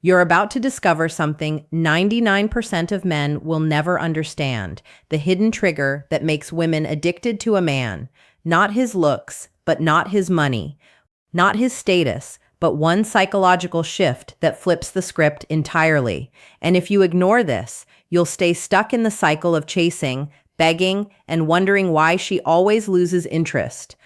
You're about to discover something 99% of men will never understand, the hidden trigger that makes women addicted to a man. Not his looks, but not his money. Not his status, but one psychological shift that flips the script entirely. And if you ignore this, you'll stay stuck in the cycle of chasing, begging, and wondering why she always loses interest.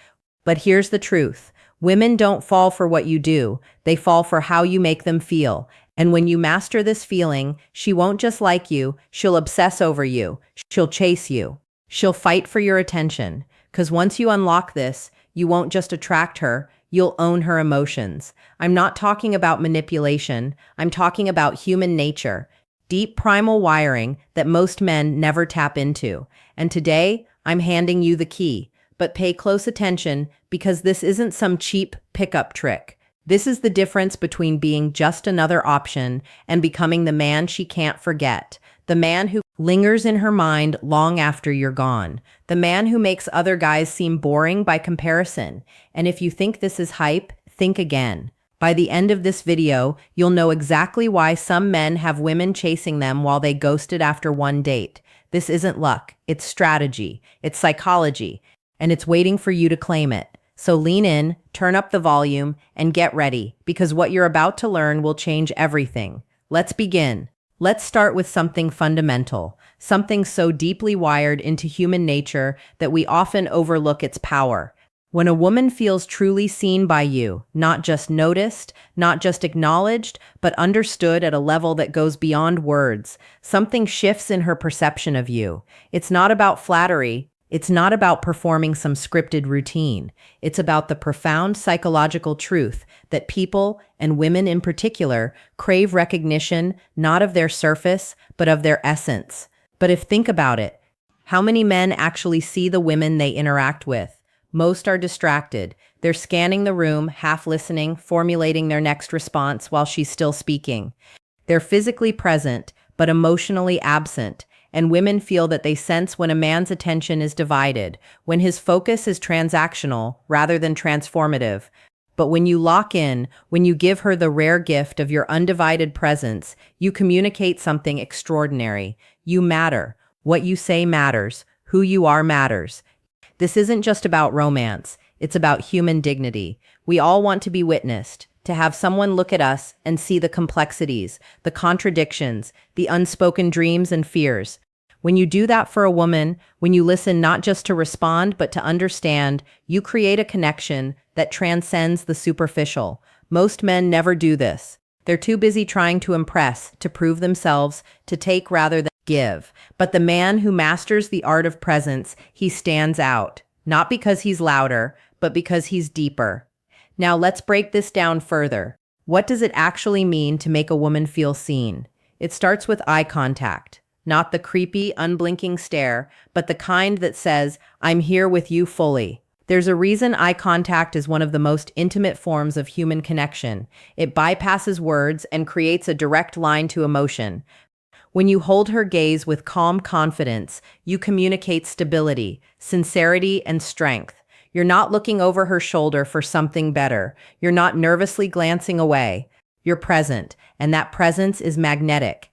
But here's the truth. Women don't fall for what you do, they fall for how you make them feel. And when you master this feeling, she won't just like you, she'll obsess over you, she'll chase you, she'll fight for your attention. Because once you unlock this, you won't just attract her, you'll own her emotions. I'm not talking about manipulation, I'm talking about human nature, deep primal wiring that most men never tap into. And today, I'm handing you the key. But pay close attention because this isn't some cheap pickup trick. This is the difference between being just another option and becoming the man she can't forget. The man who lingers in her mind long after you're gone. The man who makes other guys seem boring by comparison. And if you think this is hype, think again. By the end of this video, you'll know exactly why some men have women chasing them while they ghosted after one date. This isn't luck, it's strategy, it's psychology, and it's waiting for you to claim it. So lean in, turn up the volume, and get ready, because what you're about to learn will change everything. Let's begin. Let's start with something fundamental, something so deeply wired into human nature that we often overlook its power. When a woman feels truly seen by you, not just noticed, not just acknowledged, but understood at a level that goes beyond words, something shifts in her perception of you. It's not about flattery. It's not about performing some scripted routine. It's about the profound psychological truth that people, and women in particular, crave recognition not of their surface, but of their essence. But think about it, how many men actually see the women they interact with? Most are distracted. They're scanning the room, half listening, formulating their next response while she's still speaking. They're physically present, but emotionally absent. And women feel that they sense when a man's attention is divided, when his focus is transactional rather than transformative. But when you lock in, when you give her the rare gift of your undivided presence, you communicate something extraordinary. You matter. What you say matters. Who you are matters. This isn't just about romance. It's about human dignity. We all want to be witnessed, to have someone look at us and see the complexities, the contradictions, the unspoken dreams and fears. When you do that for a woman, when you listen not just to respond but to understand, you create a connection that transcends the superficial. Most men never do this. They're too busy trying to impress, to prove themselves, to take rather than give. But the man who masters the art of presence, he stands out, not because he's louder, but because he's deeper. Now let's break this down further. What does it actually mean to make a woman feel seen? It starts with eye contact. Not the creepy, unblinking stare, but the kind that says, I'm here with you fully. There's a reason eye contact is one of the most intimate forms of human connection. It bypasses words and creates a direct line to emotion. When you hold her gaze with calm confidence, you communicate stability, sincerity, and strength. You're not looking over her shoulder for something better. You're not nervously glancing away. You're present, and that presence is magnetic.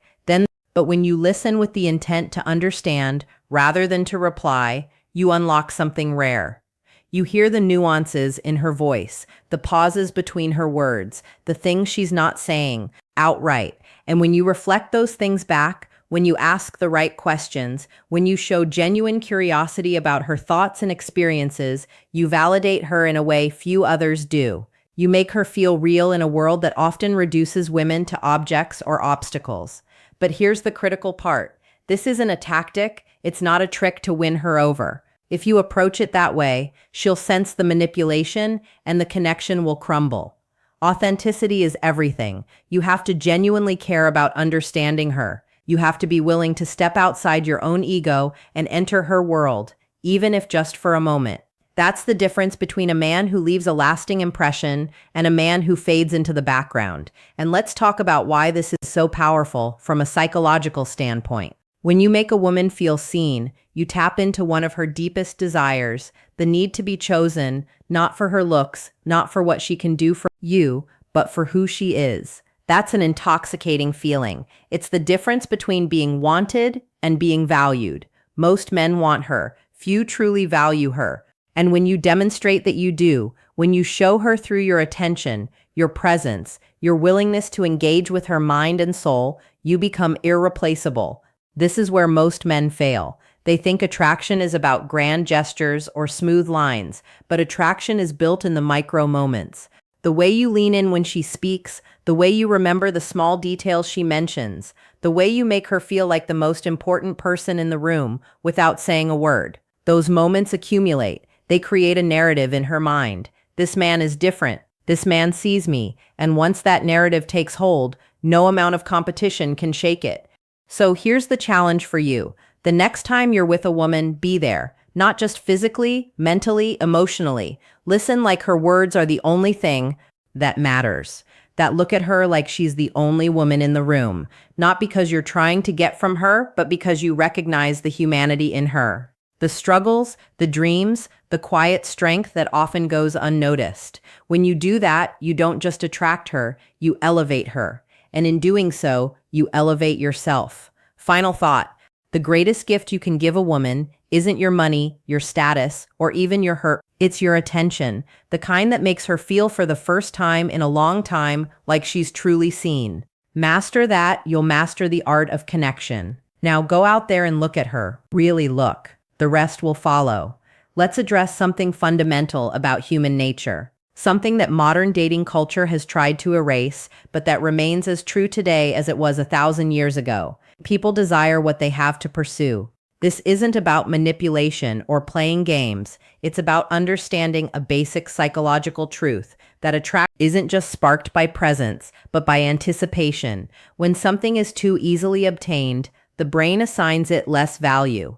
But when you listen with the intent to understand rather than to reply, you unlock something rare. You hear the nuances in her voice, the pauses between her words, the things she's not saying outright. And when you reflect those things back, when you ask the right questions, when you show genuine curiosity about her thoughts and experiences, you validate her in a way few others do. You make her feel real in a world that often reduces women to objects or obstacles. But here's the critical part. This isn't a tactic, it's not a trick to win her over. If you approach it that way, she'll sense the manipulation and the connection will crumble. Authenticity is everything. You have to genuinely care about understanding her. You have to be willing to step outside your own ego and enter her world, even if just for a moment. That's the difference between a man who leaves a lasting impression and a man who fades into the background. And let's talk about why this is so powerful from a psychological standpoint. When you make a woman feel seen, you tap into one of her deepest desires, the need to be chosen, not for her looks, not for what she can do for you, but for who she is. That's an intoxicating feeling. It's the difference between being wanted and being valued. Most men want her. Few truly value her. And when you demonstrate that you do, when you show her through your attention, your presence, your willingness to engage with her mind and soul, you become irreplaceable. This is where most men fail. They think attraction is about grand gestures or smooth lines, but attraction is built in the micro moments. The way you lean in when she speaks, the way you remember the small details she mentions, the way you make her feel like the most important person in the room without saying a word. Those moments accumulate. They create a narrative in her mind. This man is different. This man sees me. And once that narrative takes hold, no amount of competition can shake it. So here's the challenge for you. The next time you're with a woman, be there. Not just physically, mentally, emotionally. Listen like her words are the only thing that matters. That look at her like she's the only woman in the room. Not because you're trying to get from her, but because you recognize the humanity in her. The struggles, the dreams, the quiet strength that often goes unnoticed. When you do that, you don't just attract her, you elevate her. And in doing so, you elevate yourself. Final thought. The greatest gift you can give a woman isn't your money, your status, or even your hurt. It's your attention, the kind that makes her feel for the first time in a long time like she's truly seen. Master that, you'll master the art of connection. Now go out there and look at her. Really look. The rest will follow. Let's address something fundamental about human nature. Something that modern dating culture has tried to erase, but that remains as true today as it was 1,000 years ago. People desire what they have to pursue. This isn't about manipulation or playing games. It's about understanding a basic psychological truth that attraction isn't just sparked by presence, but by anticipation. When something is too easily obtained, the brain assigns it less value.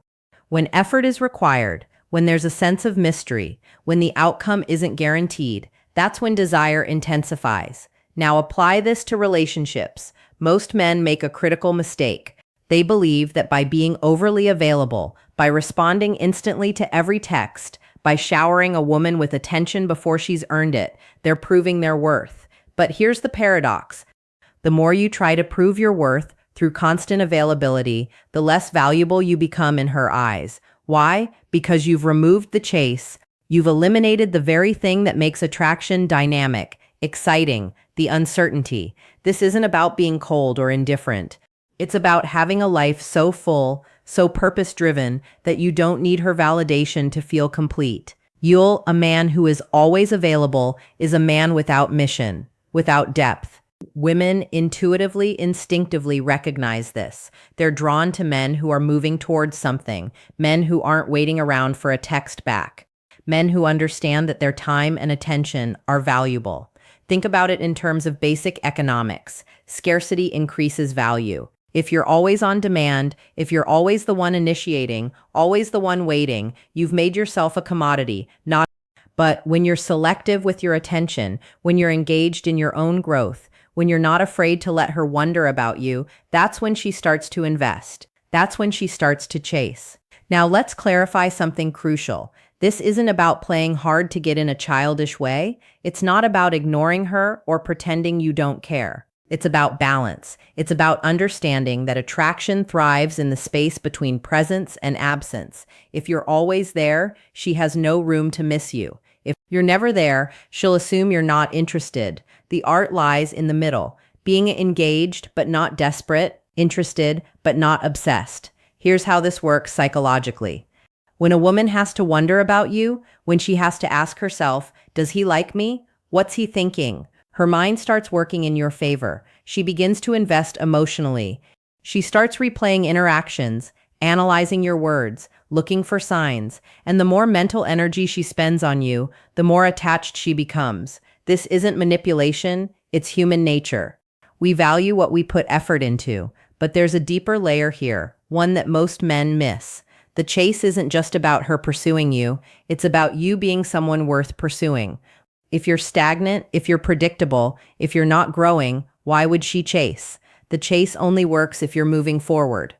When effort is required, when there's a sense of mystery, when the outcome isn't guaranteed, that's when desire intensifies. Now apply this to relationships. Most men make a critical mistake. They believe that by being overly available, by responding instantly to every text, by showering a woman with attention before she's earned it, they're proving their worth. But here's the paradox. The more you try to prove your worth through constant availability, the less valuable you become in her eyes. Why? Because you've removed the chase. You've eliminated the very thing that makes attraction dynamic, exciting, the uncertainty. This isn't about being cold or indifferent. It's about having a life so full, so purpose-driven, that you don't need her validation to feel complete. A man who is always available, is a man without mission, without depth. Women intuitively, instinctively recognize this. They're drawn to men who are moving towards something, men who aren't waiting around for a text back, men who understand that their time and attention are valuable. Think about it in terms of basic economics. Scarcity increases value. If you're always on demand, if you're always the one initiating, always the one waiting, you've made yourself a commodity, not. But when you're selective with your attention, when you're engaged in your own growth, when you're not afraid to let her wonder about you, that's when she starts to invest. That's when she starts to chase. Now let's clarify something crucial. This isn't about playing hard to get in a childish way. It's not about ignoring her or pretending you don't care. It's about balance. It's about understanding that attraction thrives in the space between presence and absence. If you're always there, she has no room to miss you. If you're never there, she'll assume you're not interested. The art lies in the middle, being engaged but not desperate, interested but not obsessed. Here's how this works psychologically. When a woman has to wonder about you, when she has to ask herself, does he like me? What's he thinking? Her mind starts working in your favor. She begins to invest emotionally. She starts replaying interactions, analyzing your words, looking for signs, and the more mental energy she spends on you, the more attached she becomes. This isn't manipulation, it's human nature. We value what we put effort into, but there's a deeper layer here, one that most men miss. The chase isn't just about her pursuing you, it's about you being someone worth pursuing. If you're stagnant, if you're predictable, if you're not growing, why would she chase? The chase only works if you're moving forward.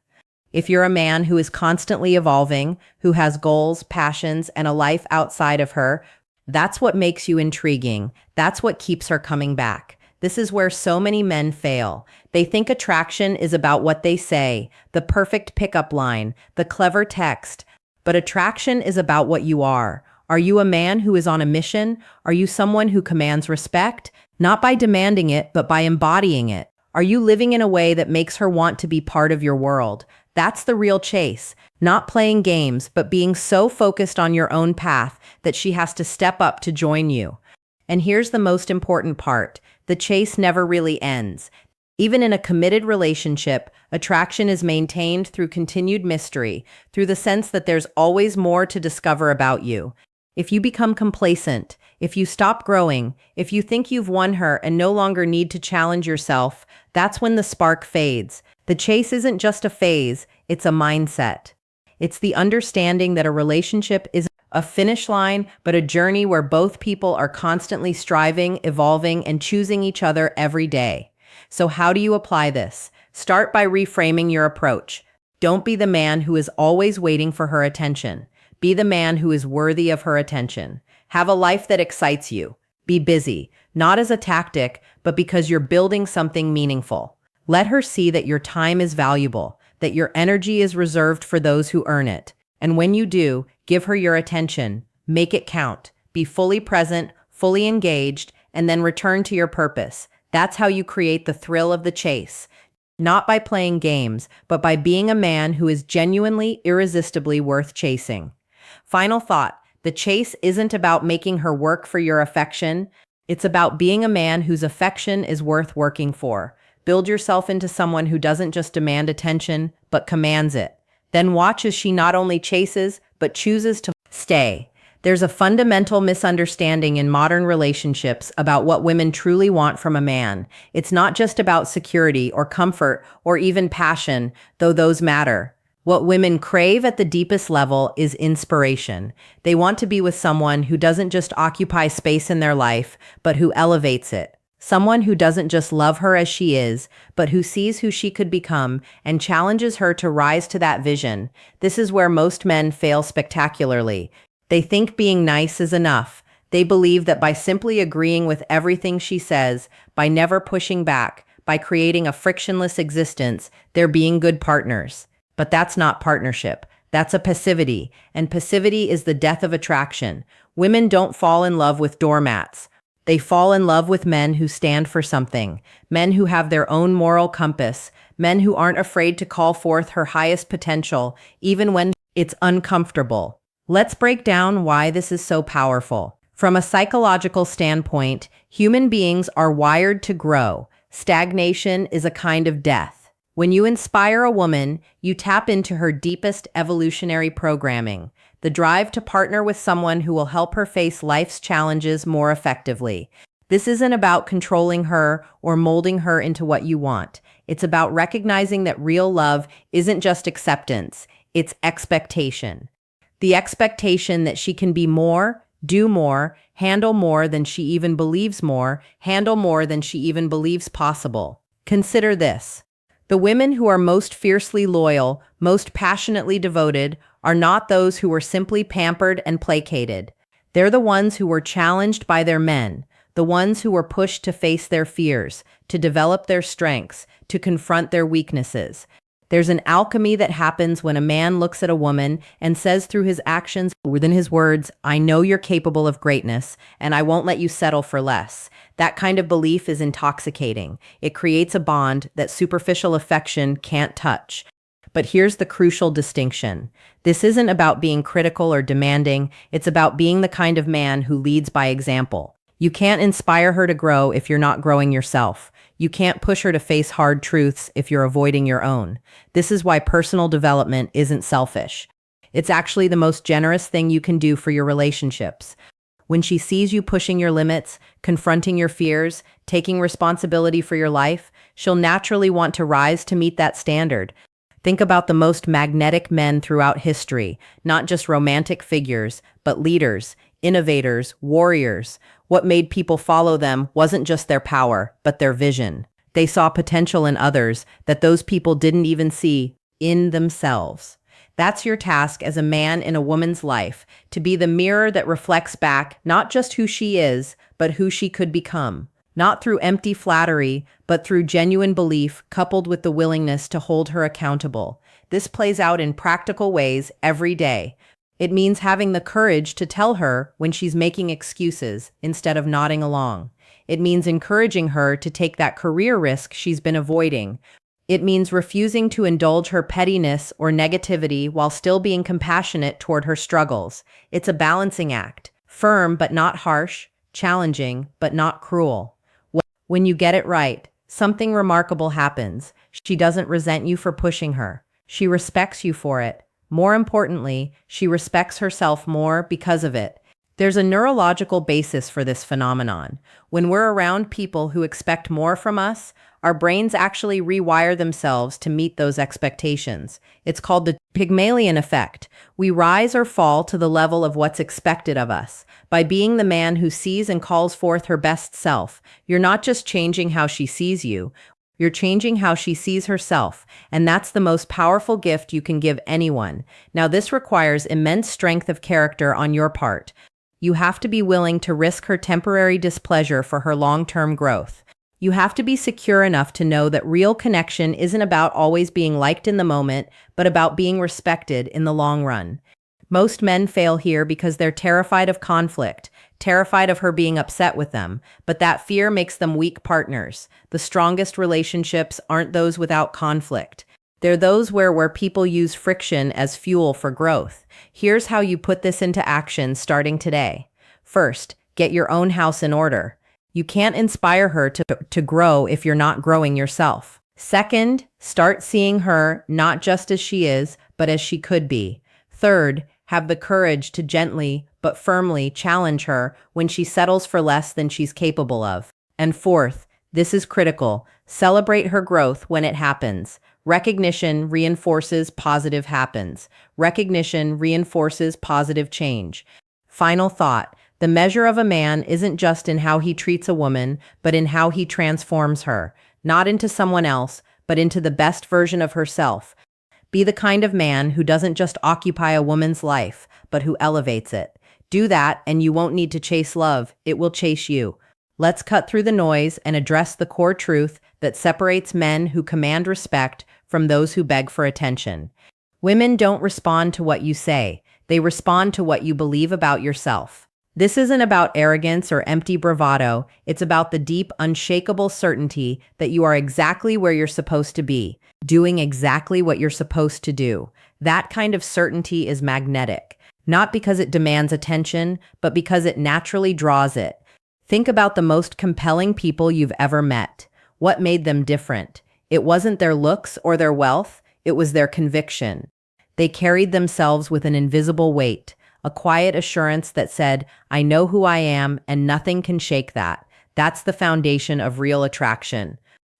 If you're a man who is constantly evolving, who has goals, passions, and a life outside of her, that's what makes you intriguing. That's what keeps her coming back. This is where so many men fail. They think attraction is about what they say, the perfect pickup line, the clever text. But attraction is about what you are. Are you a man who is on a mission? Are you someone who commands respect? Not by demanding it, but by embodying it. Are you living in a way that makes her want to be part of your world? That's the real chase. Not playing games, but being so focused on your own path that she has to step up to join you. And here's the most important part. The chase never really ends. Even in a committed relationship, attraction is maintained through continued mystery, through the sense that there's always more to discover about you. If you become complacent, if you stop growing, if you think you've won her and no longer need to challenge yourself, that's when the spark fades. The chase isn't just a phase, it's a mindset. It's the understanding that a relationship isn't a finish line, but a journey where both people are constantly striving, evolving, and choosing each other every day. So how do you apply this? Start by reframing your approach. Don't be the man who is always waiting for her attention. Be the man who is worthy of her attention. Have a life that excites you. Be busy, not as a tactic, but because you're building something meaningful. Let her see that your time is valuable, that your energy is reserved for those who earn it. And when you do, give her your attention. Make it count. Be fully present, fully engaged, and then return to your purpose. That's how you create the thrill of the chase. Not by playing games, but by being a man who is genuinely, irresistibly worth chasing. Final thought. The chase isn't about making her work for your affection. It's about being a man whose affection is worth working for. Build yourself into someone who doesn't just demand attention, but commands it. Then watch as she not only chases, but chooses to stay. There's a fundamental misunderstanding in modern relationships about what women truly want from a man. It's not just about security or comfort or even passion, though those matter. What women crave at the deepest level is inspiration. They want to be with someone who doesn't just occupy space in their life, but who elevates it. Someone who doesn't just love her as she is, but who sees who she could become and challenges her to rise to that vision. This is where most men fail spectacularly. They think being nice is enough. They believe that by simply agreeing with everything she says, by never pushing back, by creating a frictionless existence, they're being good partners. But that's not partnership. That's a passivity, and passivity is the death of attraction. Women don't fall in love with doormats. They fall in love with men who stand for something, men who have their own moral compass, men who aren't afraid to call forth her highest potential, even when it's uncomfortable. Let's break down why this is so powerful. From a psychological standpoint, human beings are wired to grow. Stagnation is a kind of death. When you inspire a woman, you tap into her deepest evolutionary programming, the drive to partner with someone who will help her face life's challenges more effectively. This isn't about controlling her or molding her into what you want. It's about recognizing that real love isn't just acceptance, it's expectation. The expectation that she can be more, do more, handle more than she even believes possible. Consider this. The women who are most fiercely loyal, most passionately devoted, are not those who were simply pampered and placated. They're the ones who were challenged by their men, the ones who were pushed to face their fears, to develop their strengths, to confront their weaknesses. There's an alchemy that happens when a man looks at a woman and says through his actions, within his words, "I know you're capable of greatness, and I won't let you settle for less." That kind of belief is intoxicating. It creates a bond that superficial affection can't touch. But here's the crucial distinction. This isn't about being critical or demanding. It's about being the kind of man who leads by example. You can't inspire her to grow if you're not growing yourself. You can't push her to face hard truths if you're avoiding your own. This is why personal development isn't selfish. It's actually the most generous thing you can do for your relationships. When she sees you pushing your limits, confronting your fears, taking responsibility for your life, she'll naturally want to rise to meet that standard. Think about the most magnetic men throughout history, not just romantic figures, but leaders, innovators, warriors. What made people follow them wasn't just their power, but their vision. They saw potential in others that those people didn't even see in themselves. That's your task as a man in a woman's life, to be the mirror that reflects back not just who she is, but who she could become. not through empty flattery, but through genuine belief coupled with the willingness to hold her accountable. This plays out in practical ways every day. It means having the courage to tell her when she's making excuses instead of nodding along. It means encouraging her to take that career risk she's been avoiding. It means refusing to indulge her pettiness or negativity while still being compassionate toward her struggles. It's a balancing act, firm but not harsh, challenging but not cruel. When you get it right, something remarkable happens. She doesn't resent you for pushing her. She respects you for it. More importantly, she respects herself more because of it. There's a neurological basis for this phenomenon. When we're around people who expect more from us, our brains actually rewire themselves to meet those expectations. It's called the Pygmalion effect. We rise or fall to the level of what's expected of us. By being the man who sees and calls forth her best self, you're not just changing how she sees you, you're changing how she sees herself, and that's the most powerful gift you can give anyone. Now, this requires immense strength of character on your part. You have to be willing to risk her temporary displeasure for her long-term growth. You have to be secure enough to know that real connection isn't about always being liked in the moment, but about being respected in the long run. Most men fail here because they're terrified of conflict, terrified of her being upset with them, but that fear makes them weak partners. The strongest relationships aren't those without conflict. They're those where people use friction as fuel for growth. Here's how you put this into action starting today. First, get your own house in order. You can't inspire her to grow if you're not growing yourself. Second, start seeing her not just as she is, but as she could be. Third, have the courage to gently but firmly challenge her when she settles for less than she's capable of. And fourth, this is critical, celebrate her growth when it happens. Recognition reinforces positive happens. Recognition reinforces positive change. Final thought, the measure of a man isn't just in how he treats a woman, but in how he transforms her, not into someone else, but into the best version of herself. Be the kind of man who doesn't just occupy a woman's life, but who elevates it. Do that, and you won't need to chase love, it will chase you. Let's cut through the noise and address the core truth that separates men who command respect from those who beg for attention. Women don't respond to what you say, they respond to what you believe about yourself. This isn't about arrogance or empty bravado, it's about the deep, unshakable certainty that you are exactly where you're supposed to be, doing exactly what you're supposed to do. That kind of certainty is magnetic, not because it demands attention, but because it naturally draws it. Think about the most compelling people you've ever met. What made them different? It wasn't their looks or their wealth, it was their conviction. They carried themselves with an invisible weight, a quiet assurance that said, I know who I am and nothing can shake that. That's the foundation of real attraction.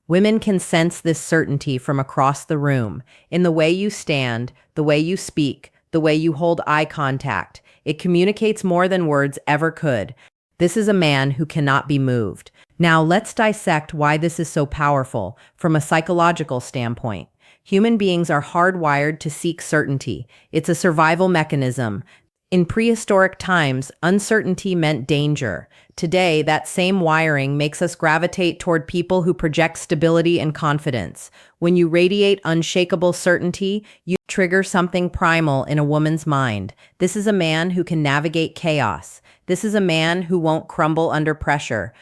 Women can sense this certainty from across the room, in the way you stand, the way you speak, the way you hold eye contact. It communicates more than words ever could. This is a man who cannot be moved. Now let's dissect why this is so powerful from a psychological standpoint. Human beings are hardwired to seek certainty. It's a survival mechanism. In prehistoric times, uncertainty meant danger. Today, that same wiring makes us gravitate toward people who project stability and confidence. When you radiate unshakable certainty, you trigger something primal in a woman's mind. This is a man who can navigate chaos. This is a man who won't crumble under pressure.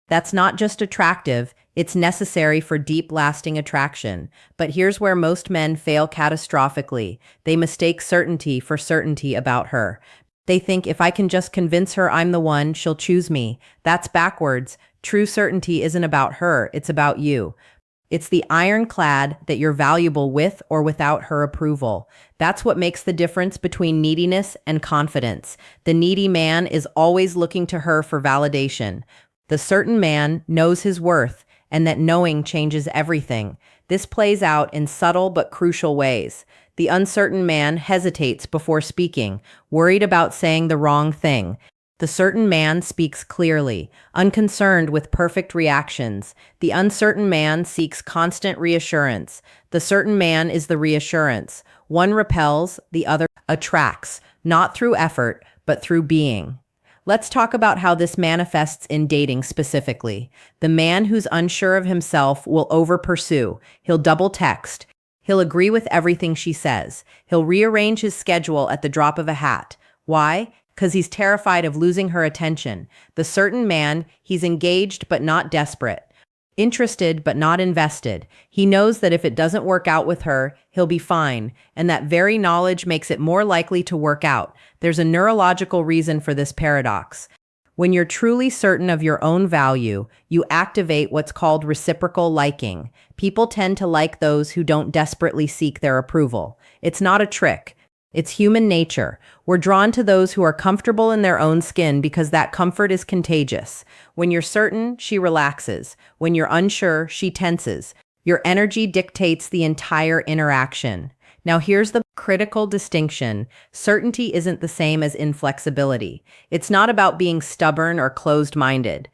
That's not just attractive, it's necessary for deep, lasting attraction. But here's where most men fail catastrophically. They mistake certainty for certainty about her. They think if I can just convince her I'm the one, she'll choose me. That's backwards. True certainty isn't about her, it's about you. It's the ironclad that you're valuable with or without her approval. That's what makes the difference between neediness and confidence. The needy man is always looking to her for validation. The certain man knows his worth, and that knowing changes everything. This plays out in subtle but crucial ways. The uncertain man hesitates before speaking, worried about saying the wrong thing. The certain man speaks clearly, unconcerned with perfect reactions. The uncertain man seeks constant reassurance. The certain man is the reassurance. One repels, the other attracts, not through effort, but through being. Let's talk about how this manifests in dating specifically. The man who's unsure of himself will over-pursue. He'll double text. He'll agree with everything she says. He'll rearrange his schedule at the drop of a hat. Why? Because he's terrified of losing her attention. The certain man, he's engaged but not desperate. Interested but not invested. He knows that if it doesn't work out with her, he'll be fine, and that very knowledge makes it more likely to work out. There's a neurological reason for this paradox. When you're truly certain of your own value, you activate what's called reciprocal liking. People tend to like those who don't desperately seek their approval. It's not a trick. It's human nature. We're drawn to those who are comfortable in their own skin because that comfort is contagious. When you're certain, she relaxes. When you're unsure, she tenses. Your energy dictates the entire interaction. Now here's the critical distinction. Certainty isn't the same as inflexibility. It's not about being stubborn or closed-minded.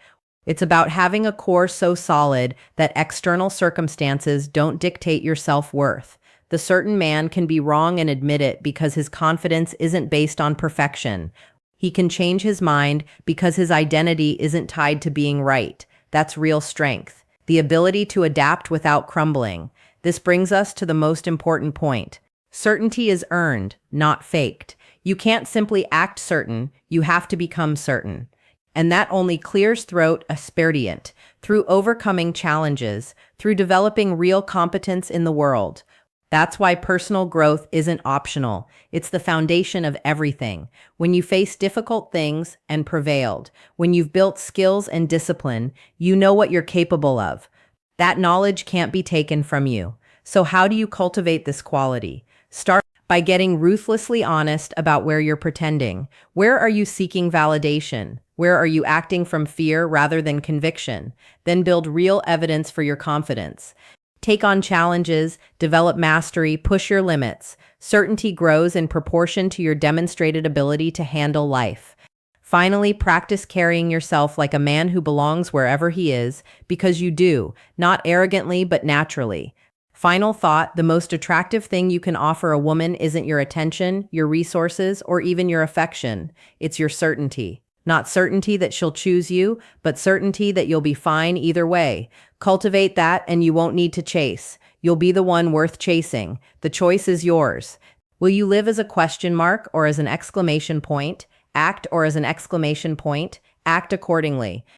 It's about having a core so solid that external circumstances don't dictate your self-worth. The certain man can be wrong and admit it because his confidence isn't based on perfection. He can change his mind because his identity isn't tied to being right. That's real strength. The ability to adapt without crumbling. This brings us to the most important point. Certainty is earned, not faked. You can't simply act certain, you have to become certain. And that only clears throat asperience, through overcoming challenges, through developing real competence in the world. That's why personal growth isn't optional. It's the foundation of everything. When you face difficult things and prevailed, when you've built skills and discipline, you know what you're capable of. That knowledge can't be taken from you. So how do you cultivate this quality? Start by getting ruthlessly honest about where you're pretending. Where are you seeking validation? Where are you acting from fear rather than conviction? Then build real evidence for your confidence. Take on challenges, develop mastery, push your limits. Certainty grows in proportion to your demonstrated ability to handle life. Finally, practice carrying yourself like a man who belongs wherever he is, because you do, not arrogantly but naturally. Final thought, the most attractive thing you can offer a woman isn't your attention, your resources, or even your affection. It's your certainty. Not certainty that she'll choose you, but certainty that you'll be fine either way. Cultivate that and you won't need to chase. You'll be the one worth chasing. The choice is yours. Will you live as a question mark or as an exclamation point? Act or as an exclamation point? Act accordingly.